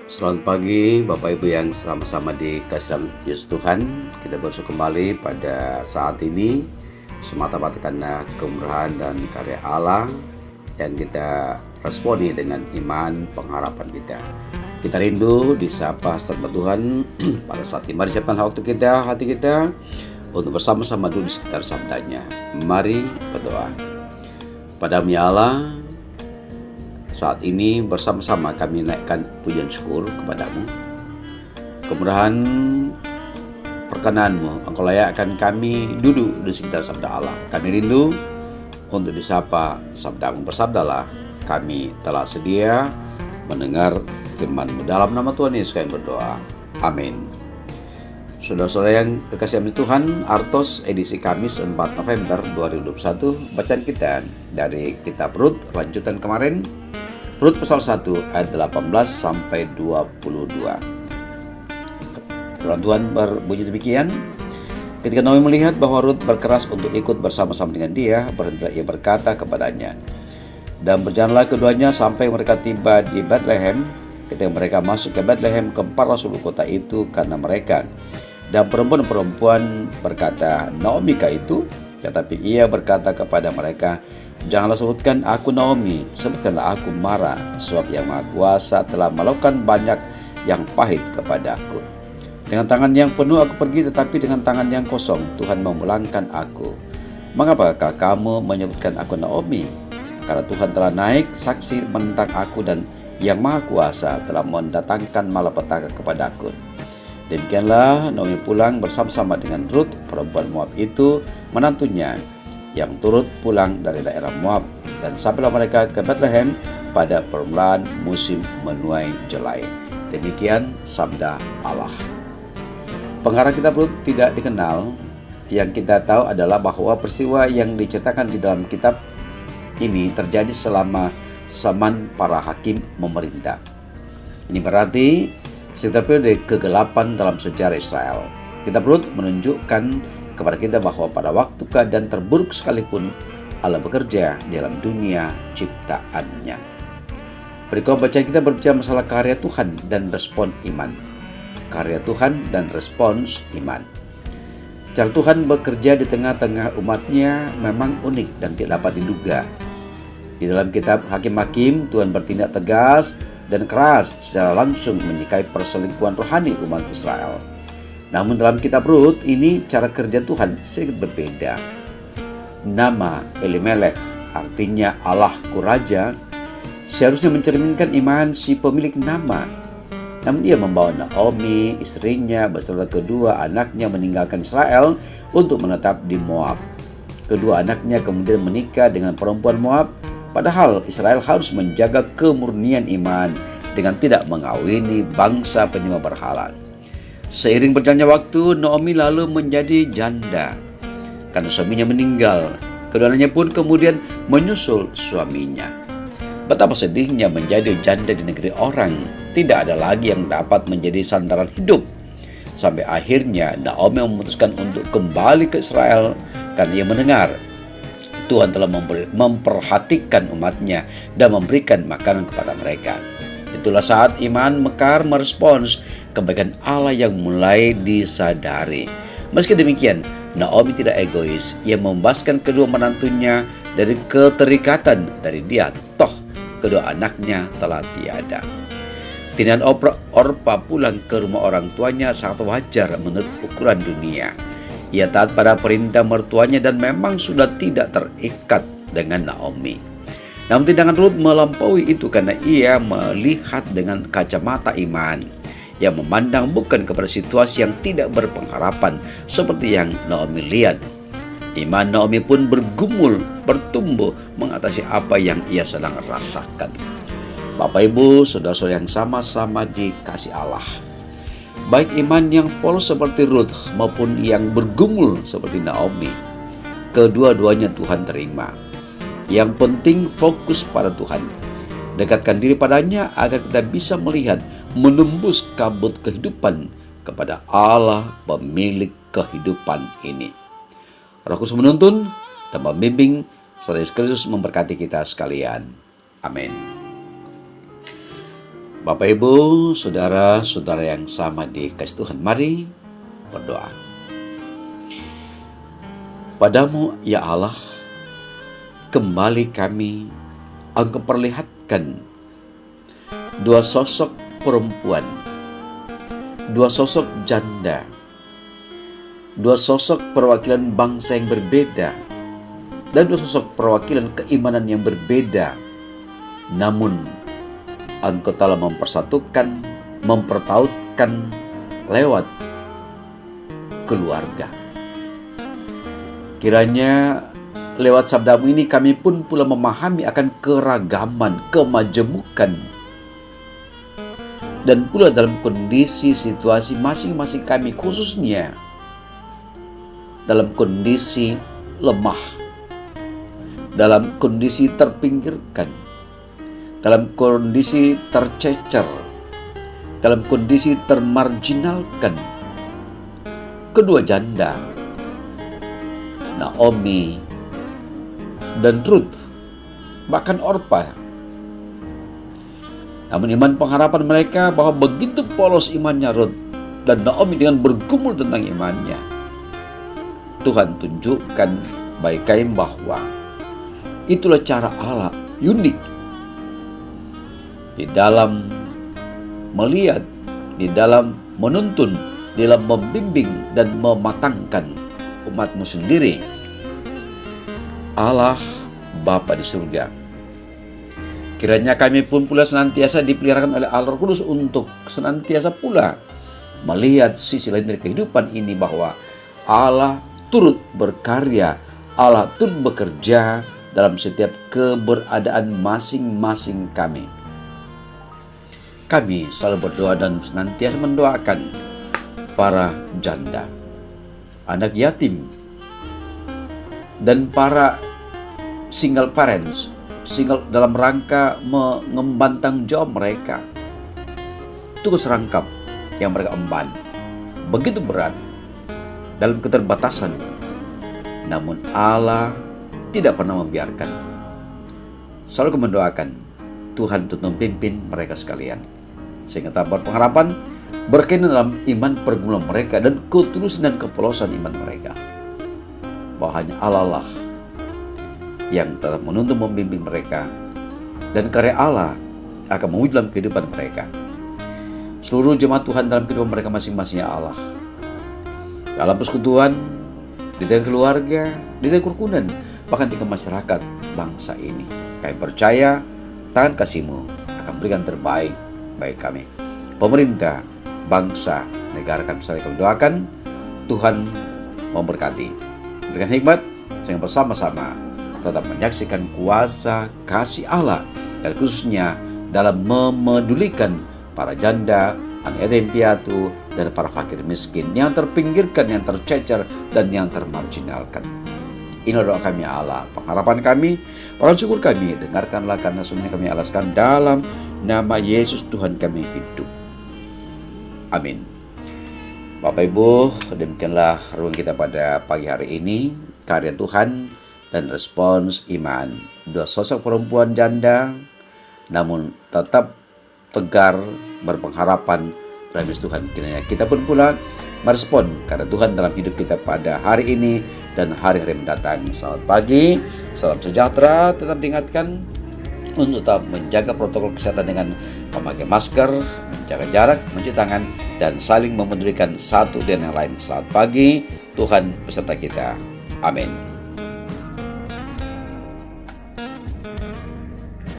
Selamat pagi Bapak Ibu yang sama-sama dikasih dalam Yesus Tuhan. Kita bersyukur kembali pada saat ini semata-mata karena kemurahan dan karya Allah yang kita responi dengan iman pengharapan kita. Kita rindu disapa serta Tuhan pada saat ini. Mari siapkan waktu kita, hati kita untuk bersama-sama duduk di sekitar sabdanya. Mari berdoa. Padamu ya Allah, saat ini bersama-sama kami naikkan pujian syukur kepadamu. Kemurahan perkenan-Mu, Engkau layakkan kami duduk di sekitar sabda Allah. Kami rindu untuk disapa sabda-Mu. Bersabdalah, kami telah sedia mendengar firman-Mu. Dalam nama Tuhan Yesus kami berdoa. Amin. Saudara-saudara yang kekasih Tuhan, Artos edisi Kamis 4 November 2021, bacaan kita dari kitab Rut, lanjutan kemarin, Rut pasal 1 ayat 18 sampai 22. Firman Tuhan berbunyi demikian. Ketika Naomi melihat bahwa Rut berkeras untuk ikut bersama-sama dengan dia, berhentilah ia berkata kepadanya. Dan berjalanlah keduanya sampai mereka tiba di Bethlehem. Ketika mereka masuk ke Bethlehem, keempat seluruh kota itu karena mereka. Dan perempuan-perempuan berkata, Naomikah itu? Tetapi ia berkata kepada mereka, janganlah sebutkan aku Naomi, sebutkanlah aku Mara, sebab Yang Maha Kuasa telah melakukan banyak yang pahit kepadaku. Dengan tangan yang penuh aku pergi, tetapi dengan tangan yang kosong Tuhan memulangkan aku. Mengapakah kamu menyebutkan aku Naomi? Karena Tuhan telah naik saksi menentang aku, dan Yang Maha Kuasa telah mendatangkan malapetaka kepadaku. Demikianlah Naomi pulang bersama-sama dengan Rut, perempuan Moab itu, menantunya, yang turut pulang dari daerah Moab, dan sampailah mereka ke Bethlehem pada permulaan musim menuai jelai. Demikian sabda Allah. Pengarang kitab Rut tidak dikenal. Yang kita tahu adalah bahwa peristiwa yang diceritakan di dalam kitab ini terjadi selama zaman para hakim memerintah. Ini berarti sekitar periode kegelapan dalam sejarah Israel. Kitab Rut menunjukkan kepada kita bahwa pada waktu keadaan terburuk sekalipun Allah bekerja di dalam dunia ciptaannya. Berikut bacaan kita berbicara masalah karya Tuhan dan respon iman. Karya Tuhan dan respons iman. Cara Tuhan bekerja di tengah-tengah umatnya memang unik dan tidak dapat diduga. Di dalam kitab Hakim-Hakim, Tuhan bertindak tegas dan keras secara langsung menyikapi perselingkuhan rohani umat Israel. Namun dalam kitab Rut ini cara kerja Tuhan sedikit berbeda. Nama Elimelech, artinya Allahku Raja, seharusnya mencerminkan iman si pemilik nama. Namun dia membawa Naomi, istrinya, beserta kedua anaknya meninggalkan Israel untuk menetap di Moab. Kedua anaknya kemudian menikah dengan perempuan Moab, padahal Israel harus menjaga kemurnian iman dengan tidak mengawini bangsa penyembah berhala. Seiring berjalannya waktu, Naomi lalu menjadi janda karena suaminya meninggal. Keduanya pun kemudian menyusul suaminya. Betapa sedihnya menjadi janda di negeri orang. Tidak ada lagi yang dapat menjadi sandaran hidup. Sampai akhirnya Naomi memutuskan untuk kembali ke Israel karena ia mendengar Tuhan telah memperhatikan umatnya dan memberikan makanan kepada mereka. Itulah saat iman mekar merespons kebaikan Allah yang mulai disadari. Meski demikian, Naomi tidak egois. Ia membebaskan kedua menantunya dari keterikatan dari dia. Toh, kedua anaknya telah tiada. Tindakan Orpa pulang ke rumah orang tuanya sangat wajar menurut ukuran dunia. Ia taat pada perintah mertuanya dan memang sudah tidak terikat dengan Naomi. Namun tindakan Rut melampaui itu karena ia melihat dengan kacamata iman. Ia memandang bukan kepada situasi yang tidak berpengharapan seperti yang Naomi lihat. Iman Naomi pun bergumul, bertumbuh mengatasi apa yang ia sedang rasakan. Bapak Ibu, saudara-saudara yang sama-sama dikasih Allah. Baik iman yang polos seperti Rut maupun yang bergumul seperti Naomi, kedua-duanya Tuhan terima. Yang penting fokus pada Tuhan. Dekatkan diri padanya agar kita bisa melihat menembus kabut kehidupan kepada Allah pemilik kehidupan ini. Roh Kudus menuntun dan membimbing serta Yesus Kristus memberkati kita sekalian. Amin. Bapak, Ibu, saudara-saudara yang sama di kasih Tuhan, mari berdoa. Padamu, ya Allah, kembali kami Engkau perlihatkan dua sosok perempuan, dua sosok janda, dua sosok perwakilan bangsa yang berbeda, dan dua sosok perwakilan keimanan yang berbeda. Namun Engkau telah mempersatukan, mempertautkan lewat keluarga. Kiranya lewat sabdamu ini kami pun pula memahami akan keragaman, kemajemukan, dan pula dalam kondisi situasi masing-masing kami, khususnya dalam kondisi lemah, dalam kondisi terpinggirkan, dalam kondisi tercecer, dalam kondisi termarginalkan. Kedua janda, Naomi dan Ruth, bahkan Orpa. Namun iman pengharapan mereka bahwa begitu polos imannya Ruth dan Naomi dengan bergumul tentang imannya, Tuhan tunjukkan bagi kami bahwa itulah cara Allah unik di dalam melihat, di dalam menuntun, di dalam membimbing dan mematangkan umatmu sendiri. Allah Bapa di surga, kiranya kami pun pula senantiasa dipeliharakan oleh Allah Roh Kudus untuk senantiasa pula melihat sisi lain dari kehidupan ini, bahwa Allah turut berkarya, Allah turut bekerja dalam setiap keberadaan masing-masing kami. Kami selalu berdoa dan senantiasa mendoakan para janda, anak yatim, dan para single parents, single dalam rangka mengemban tanggung jawab mereka. Tugas rangkap yang mereka emban begitu berat dalam keterbatasan, namun Allah tidak pernah membiarkan. Selalu mendoakan Tuhan untuk memimpin mereka sekalian, sehingga tak berpengharapan berkenan dalam iman pergumulan mereka dan ketulusan dan kepolosan iman mereka, bahwa hanya Allah lah yang tetap menuntun membimbing mereka, dan karya Allah akan mewujud dalam kehidupan mereka. Seluruh jemaat Tuhan dalam kehidupan mereka masing-masing, ya Allah, dalam persekutuan, di tengah keluarga, di tengah kerukunan, bahkan di tengah masyarakat bangsa ini, kami percaya tangan kasih-Mu akan berikan terbaik bagi kami. Pemerintah, bangsa, negara kami saling doakan, Tuhan memberkati, berikan hikmat, sehingga bersama-sama tetap menyaksikan kuasa kasih Allah, dan khususnya dalam memedulikan para janda, anak yatim piatu, dan para fakir miskin yang terpinggirkan, yang tercecer, dan yang termarginalkan. Inilah doa kami, ya Allah, pengharapan kami, para syukur kami, dengarkanlah karena semuanya kami alaskan dalam nama Yesus Tuhan kami hidup. Amin. Bapak Ibu, demikianlah renungan kita pada pagi hari ini, karya Tuhan dan respons iman. Dua sosok perempuan janda, namun tetap tegar, berpengharapan pada Tuhan. Kiranya kita pun pula merespon karya Tuhan dalam hidup kita pada hari ini dan hari-hari mendatang. Selamat pagi, salam sejahtera, tetap diingatkan untuk tetap menjaga protokol kesehatan dengan memakai masker, menjaga jarak, mencuci tangan, dan saling memedulikan satu dan yang lain. Selamat pagi, Tuhan beserta kita. Amin.